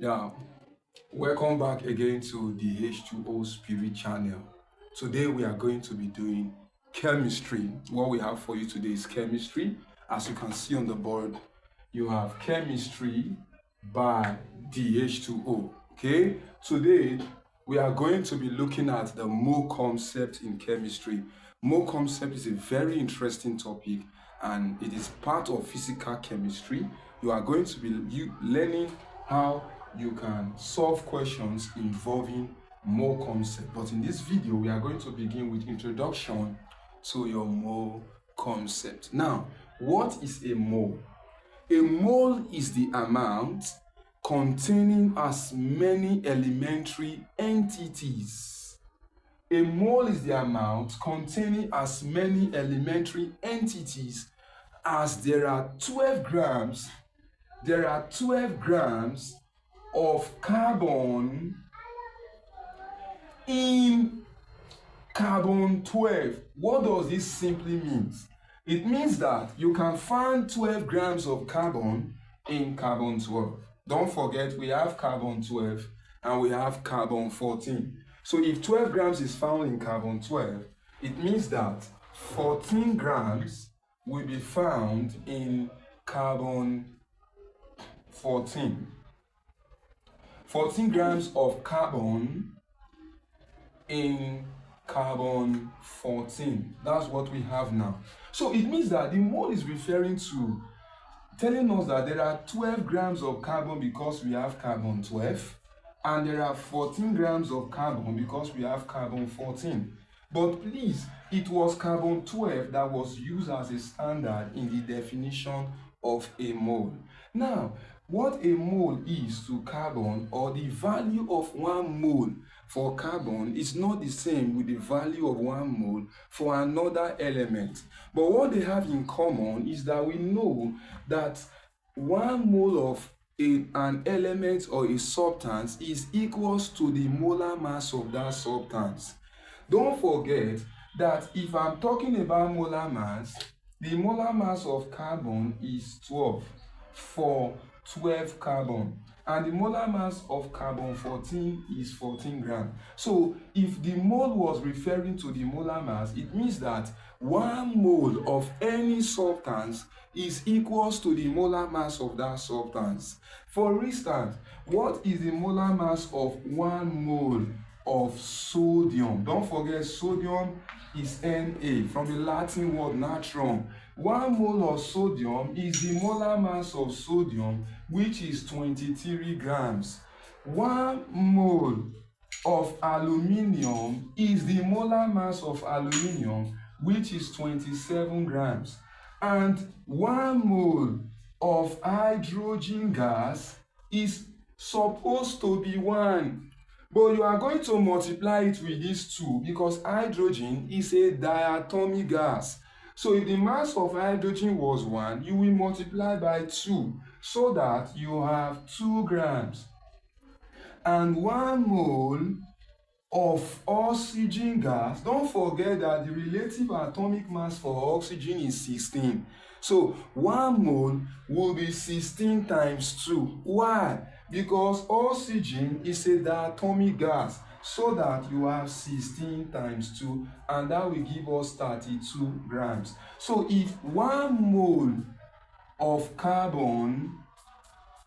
Yeah, welcome back again to the H2O Spirit channel. Today we are going to be doing chemistry. What we have for you today is chemistry. As you can see on the board, you have chemistry by D'H20. Okay, today we are going to be looking at the mole concept in chemistry. Mole concept is a very interesting topic and it is part of physical chemistry. You are going to be learning how you can solve questions involving mole concept. But in this video, we are going to begin with introduction to your mole concept. Now, what is a mole? A mole is the amount containing as many elementary entities. A mole is the amount containing as many elementary entities as there are 12 grams. There are 12 grams of carbon in carbon 12. What does this simply mean? It means that you can find 12 grams of carbon in carbon 12. Don't forget, we have carbon 12 and we have carbon 14. So if 12 grams is found in carbon 12, it means that 14 grams will be found in carbon 14. 14 grams of carbon in carbon 14. That's what we have now. So it means that the mole is referring to telling us that there are 12 grams of carbon because we have carbon 12, and there are 14 grams of carbon because we have carbon 14. But please, it was carbon 12 that was used as a standard in the definition of a mole. Now, what a mole is to carbon, or the value of 1 mole for carbon, is not the same with the value of 1 mole for another element. But what they have in common is that we know that 1 mole of an element or a substance is equals to the molar mass of that substance. Don't forget that if I'm talking about molar mass, the molar mass of carbon is 12 for 12 carbon, and the molar mass of carbon 14 is 14 grams. So if the mole was referring to the molar mass, it means that 1 mole of any substance is equals to the molar mass of that substance. For instance, what is the molar mass of 1 mole of sodium? Don't forget, sodium is Na, from the Latin word natron. 1 mole of sodium is the molar mass of sodium, which is 23 grams. 1 mole of aluminium is the molar mass of aluminium, which is 27 grams. And 1 mole of hydrogen gas is supposed to be 1. But you are going to multiply it with these 2 because hydrogen is a diatomic gas. So if the mass of hydrogen was 1, you will multiply by 2 so that you have 2 grams. And 1 mole of oxygen gas, don't forget that the relative atomic mass for oxygen is 16. So 1 mole will be 16 times 2. Why? Because oxygen is a diatomic gas, so that you have 16 times 2, and that will give us 32 grams. So if 1 mole of carbon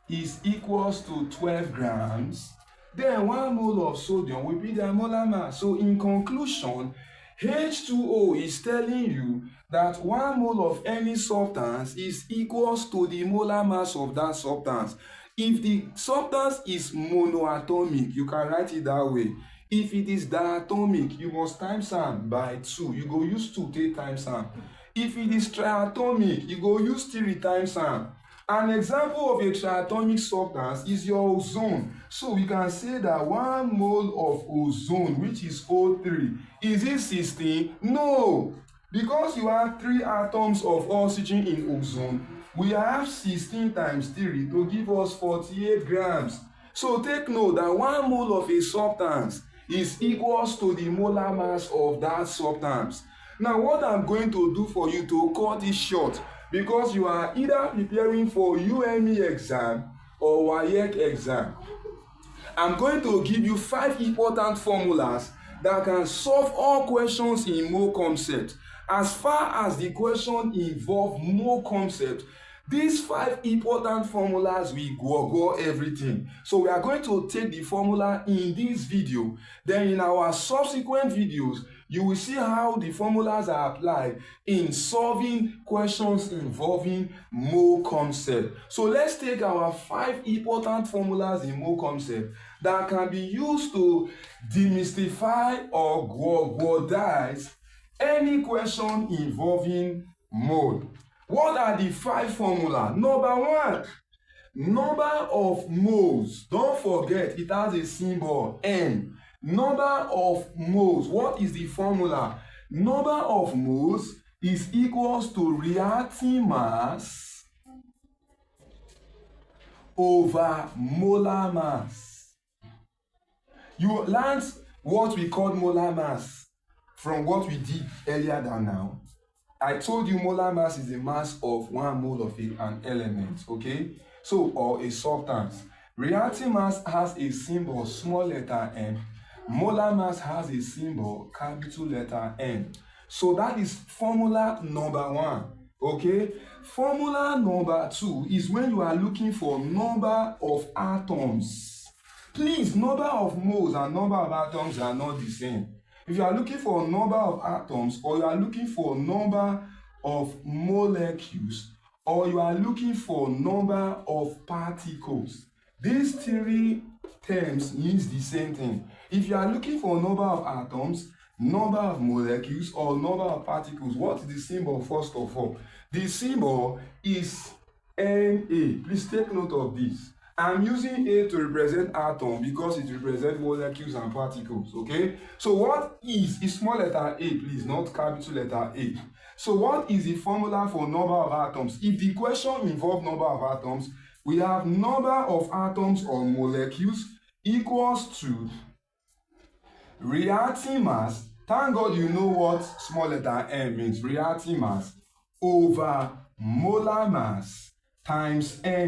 is equals to 12 grams, then 1 mole of sodium will be their molar mass. So in conclusion, H2O is telling you that 1 mole of any substance is equals to the molar mass of that substance. If the substance is monoatomic, you can write it that way. If it is diatomic, you must times am by 2. You go use 2 take times am. If it is triatomic, you go use 3 times am. An example of a triatomic substance is your ozone. So we can say that 1 mole of ozone, which is O3, is it 16? No, because you have 3 atoms of oxygen in ozone. We have 16 times 3 to give us 48 grams. So take note that 1 mole of a substance is equals to the molar mass of that substance. Now what I'm going to do for you to cut it short, because you are either preparing for UME exam or WAEC exam, I'm going to give you 5 important formulas that can solve all questions in mole concept. As far as the question involve mole concept, these 5 important formulas will go everything. So we are going to take the formula in this video. Then in our subsequent videos, you will see how the formulas are applied in solving questions involving mole concept. So let's take our 5 important formulas in mole concept that can be used to demystify or guadize any question involving mole. What are the 5 formula? Number 1, number of moles. Don't forget, it has a symbol N. Number of moles. What is the formula? Number of moles is equals to reacting mass over molar mass. You learned what we call molar mass from what we did earlier than now. I told you molar mass is the mass of 1 mole of an element, okay? So, or a substance. Reacting mass has a symbol small letter n. Molar mass has a symbol capital letter N. So that is formula number 1, okay? Formula number 2 is when you are looking for number of atoms. Please, number of moles and number of atoms are not the same. If you are looking for number of atoms, or you are looking for number of molecules, or you are looking for number of particles, these 3 terms means the same thing. If you are looking for number of atoms, number of molecules, or number of particles, what is the symbol first of all? The symbol is Na. Please take note of this. I'm using A to represent atom because it represents molecules and particles, okay? So what is small letter A, please, not capital letter A. So what is the formula for number of atoms? If the question involves number of atoms, we have number of atoms or molecules equals to reacting mass. Thank God you know what small letter M means. Reacting mass over molar mass times Na.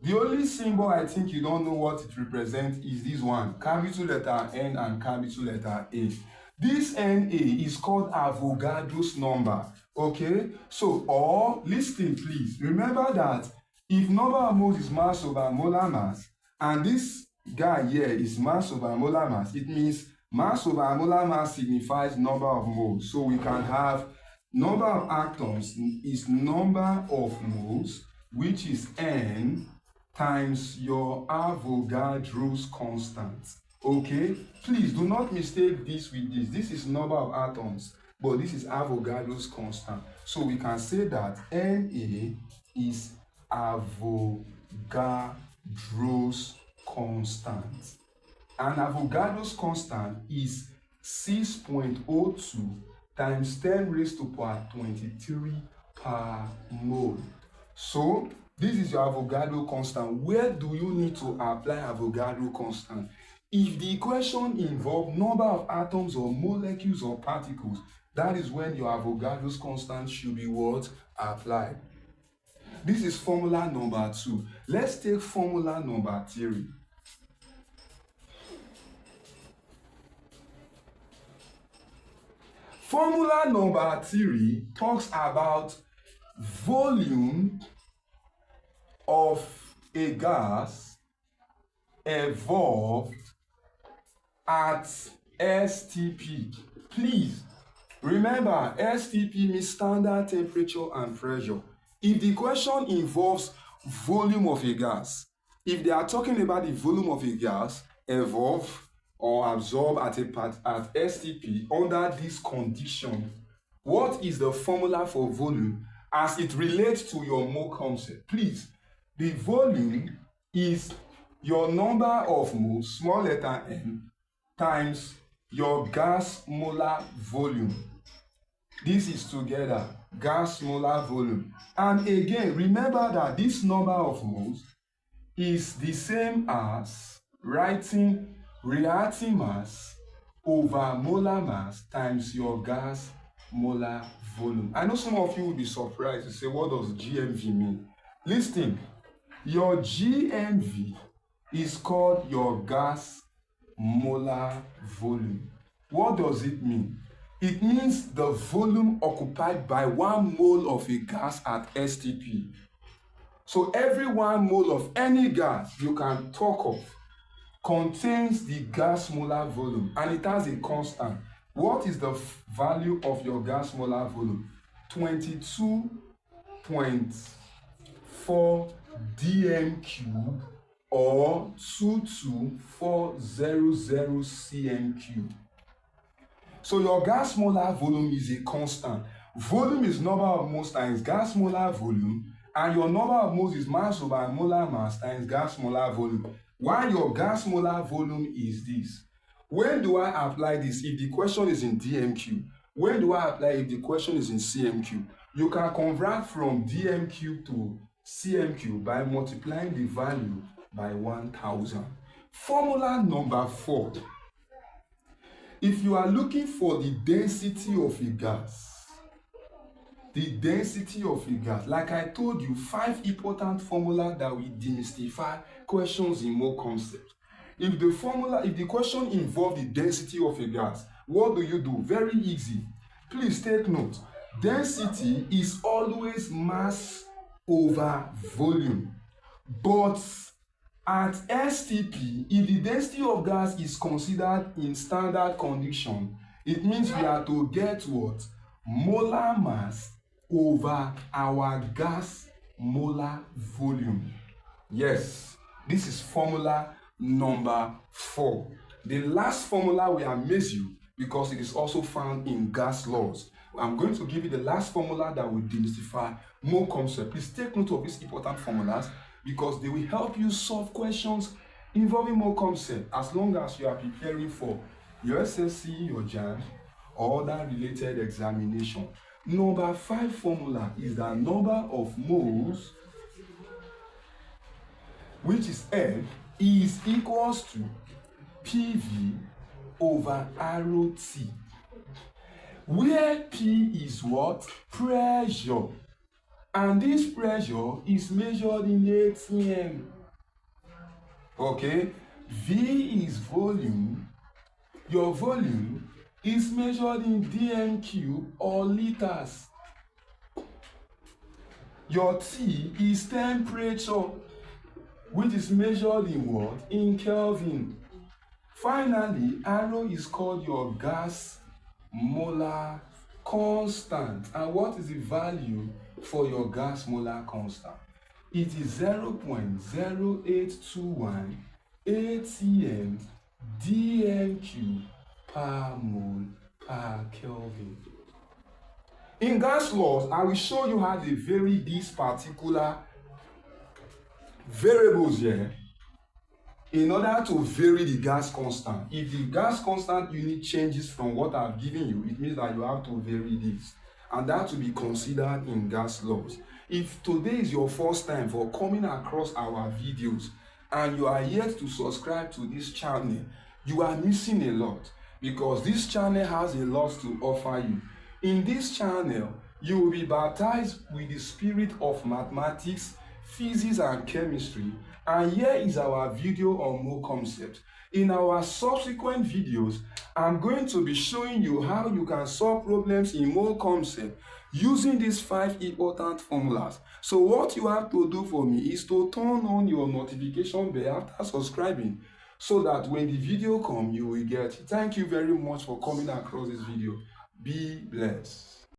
The only symbol I think you don't know what it represents is this one, capital letter N and capital letter A. This Na is called Avogadro's number, okay? So, or listen please, remember that if number of moles is mass over molar mass, and this guy here is mass over molar mass, it means mass over molar mass signifies number of moles. So we can have number of atoms is number of moles, which is N times your Avogadro's constant. Okay? Please do not mistake this with this. This is number of atoms, but this is Avogadro's constant. So we can say that Na is Avogadro's constant. And Avogadro's constant is 6.02 times 10 raised to power 23 per mole. So this is your Avogadro constant. Where do you need to apply Avogadro constant? If the equation involves number of atoms or molecules or particles, that is when your Avogadro's constant should be what? Applied. This is formula number 2. Let's take formula number 3. Formula number 3 talks about volume of a gas evolved at STP. Please remember, STP means standard temperature and pressure. If the question involves volume of a gas, if they are talking about the volume of a gas evolve or absorb at STP under this condition, what is the formula for volume as it relates to your mole concept? Please, the volume is your number of moles, small letter m, times your gas molar volume. This is together, gas molar volume. And again, remember that this number of moles is the same as writing reacting mass over molar mass times your gas molar volume. I know some of you will be surprised to say, what does GMV mean? Listen, your GMV is called your gas molar volume. What does it mean? It means the volume occupied by 1 mole of a gas at STP. So every 1 mole of any gas you can talk of contains the gas molar volume, and it has a constant. What is the value of your gas molar volume? 22.4 dm cube or 22400 cm cube. So your gas molar volume is a constant. Volume is number of moles times gas molar volume, and your number of moles is mass over molar mass times gas molar volume. Why your gas molar volume is this? When do I apply this if the question is in dm cube? When do I apply if the question is in cm cube? You can convert from dm cube to cm cube by multiplying the value by 1000. Formula number 4. If you are looking for the density of a gas, like I told you, 5 important formulas that will demystify questions in more concepts. If the question involves the density of a gas, what do? Very easy. Please take note. Density is always mass over volume. But at STP, if the density of gas is considered in standard condition, it means we are to get what? Molar mass over our gas molar volume. Yes, this is formula number 4. The last formula will amaze you because it is also found in gas laws. I'm going to give you the last formula that will demystify more concepts. Please take note of these important formulas because they will help you solve questions involving more concepts as long as you are preparing for your SSC, your JAM, or other related examination. Number 5 formula is the number of moles, which is F, is equals to PV over ROT, where P is what? Pressure. And this pressure is measured in atm. Okay? V is volume. Your volume is measured in dm cube or liters. Your T is temperature, which is measured in what? In Kelvin. Finally, R is called your gas molar constant. And what is the value for your gas molar constant? It is 0.0821 atm dm cube per mole per Kelvin. In gas laws, I will show you how they vary these particular variables here in order to vary the gas constant. If the gas constant unit changes from what I've given you, it means that you have to vary this, and that will be considered in gas laws. If today is your first time for coming across our videos and you are yet to subscribe to this channel, you are missing a lot because this channel has a lot to offer you. In this channel, you will be baptized with the spirit of mathematics, physics, and chemistry. And here is our video on more concepts. In our subsequent videos, I'm going to be showing you how you can solve problems in more concepts using these 5 important formulas. So what you have to do for me is to turn on your notification bell after subscribing so that when the video comes, you will get it. Thank you very much for coming across this video. Be blessed.